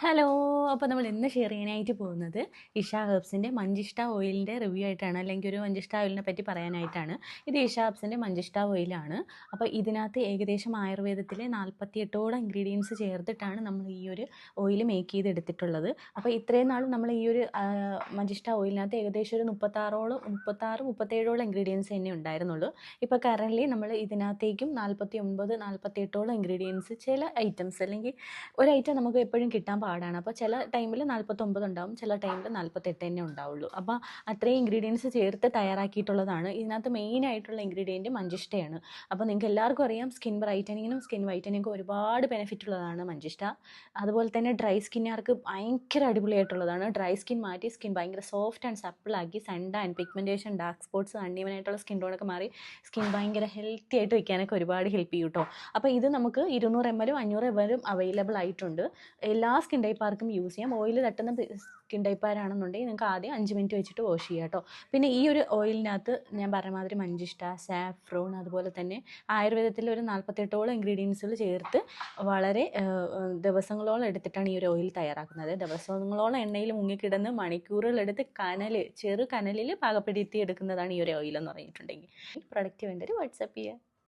Hello. അപ്പോൾ നമ്മൾ ഇന്ന് ഷെയർ ചെയ്യാനായിട്ട് പോകുന്നത് ഇഷ ഹെർബ്സിൻ്റെ മഞ്ചിഷ്ട ഓയിലിൻ്റെ റിവ്യൂ ആയിട്ടാണ്, അല്ലെങ്കിൽ ഒരു മഞ്ചിഷ്ട ഓയിലിനെ പറ്റി പറയാനായിട്ടാണ്. ഇത് ഇഷ ഹെർബ്സിൻ്റെ മഞ്ചിഷ്ട ഓയിലാണ്. അപ്പോൾ ഇതിനകത്ത് ഏകദേശം ആയുർവേദത്തിലെ 48ഓളം ഇൻഗ്രീഡിയൻസ് ചേർത്തിട്ടാണ് നമ്മൾ ഈ ഒരു ഓയിൽ മേക്ക് ചെയ്തെടുത്തിട്ടുള്ളത്. അപ്പോൾ ഇത്രയും നാളും നമ്മൾ ഈ ഒരു മഞ്ചിഷ്ട ഓയിലിനകത്ത് ഏകദേശം ഒരു 37ഓളം ഇൻഗ്രീഡിയൻസ് തന്നെ ഉണ്ടായിരുന്നുള്ളൂ. ഇപ്പോൾ കറൻറ്റ്ലി നമ്മൾ ഇതിനകത്തേക്കും 48ഓളം ഇൻഗ്രീഡിയൻസ്, ചില ഐറ്റംസ് അല്ലെങ്കിൽ ഒരു ഐറ്റം നമുക്ക് എപ്പോഴും കിട്ടാൻ പാടാണ്. അപ്പോൾ ചില ടൈമിൽ 49 ഉണ്ടാവും, ചില ടൈമിൽ 48 തന്നെ ഉണ്ടാവുള്ളൂ. അപ്പോൾ അത്രയും ഇൻഗ്രീഡിയൻസ് ചേർത്ത് തയ്യാറാക്കിയിട്ടുള്ളതാണ്. ഇതിനകത്ത് മെയിനായിട്ടുള്ള ഇൻഗ്രീഡിയൻറ്റ് മഞ്ചിഷ്ടയാണ്. അപ്പോൾ നിങ്ങൾക്ക് എല്ലാവർക്കും അറിയാം, സ്കിൻ ബ്രൈറ്റനിങ്ങിനും സ്കിൻ വൈറ്റനിങ്ങും ഒരുപാട് ബെനിഫിറ്റ് ഉള്ളതാണ് മഞ്ചിഷ്ട. അതുപോലെ തന്നെ ഡ്രൈ സ്കിന്നുകാർക്ക് ഭയങ്കര അടിപൊളിയായിട്ടുള്ളതാണ്. ഡ്രൈ സ്കിൻ മാറ്റി സ്കിൻ ഭയങ്കര സോഫ്റ്റ് ആൻഡ് സപ്പിളാക്കി sun tan, pigmentation, dark spots, അൺഈവനായിട്ടുള്ള സ്കിൻ ടോണൊക്കെ മാറി സ്കിൻ ഭയങ്കര ഹെൽത്തി ആയിട്ട് വയ്ക്കാനൊക്കെ ഒരുപാട് ഹെൽപ്പ് ചെയ്യും കേട്ടോ. അപ്പോൾ ഇത് നമുക്ക് 200 ml 500 ml അവൈലബിൾ ആയിട്ടുണ്ട്. എല്ലാ സ്കിൻ ടൈപ്പാർക്കും യൂസ് ചെയ്യാം. ഓയിൽ തട്ടുന്ന സ്കിൻ ടൈപ്പാരാണെന്നുണ്ടെങ്കിൽ നിങ്ങൾക്ക് ആദ്യം 5 മിനിറ്റ് വെച്ചിട്ട് വാഷ് ചെയ്യാം കേട്ടോ. പിന്നെ ഈ ഒരു ഓയിലിനകത്ത് ഞാൻ പറഞ്ഞ മാതിരി മഞ്ചിഷ്ട, സാഫ്രോൺ, അതുപോലെ തന്നെ ആയുർവേദത്തിൽ ഒരു 48ഓളം ഇൻഗ്രീഡിയൻസുകൾ ചേർത്ത് വളരെ ദിവസങ്ങളോളം എടുത്തിട്ടാണ് ഈ ഒരു ഓയിൽ തയ്യാറാക്കുന്നത്. ദിവസങ്ങളോളം എണ്ണയിൽ മുങ്ങിക്കിടന്ന് മണിക്കൂറുകളെടുത്ത് ചെറു കനലിൽ പാകപ്പെടുത്തി എടുക്കുന്നതാണ് ഈ ഒരു ഓയിൽ എന്ന് പറഞ്ഞിട്ടുണ്ടെങ്കിൽ. പ്രൊഡക്റ്റ് വേണ്ടവർ വാട്സാപ്പ് ചെയ്യുക.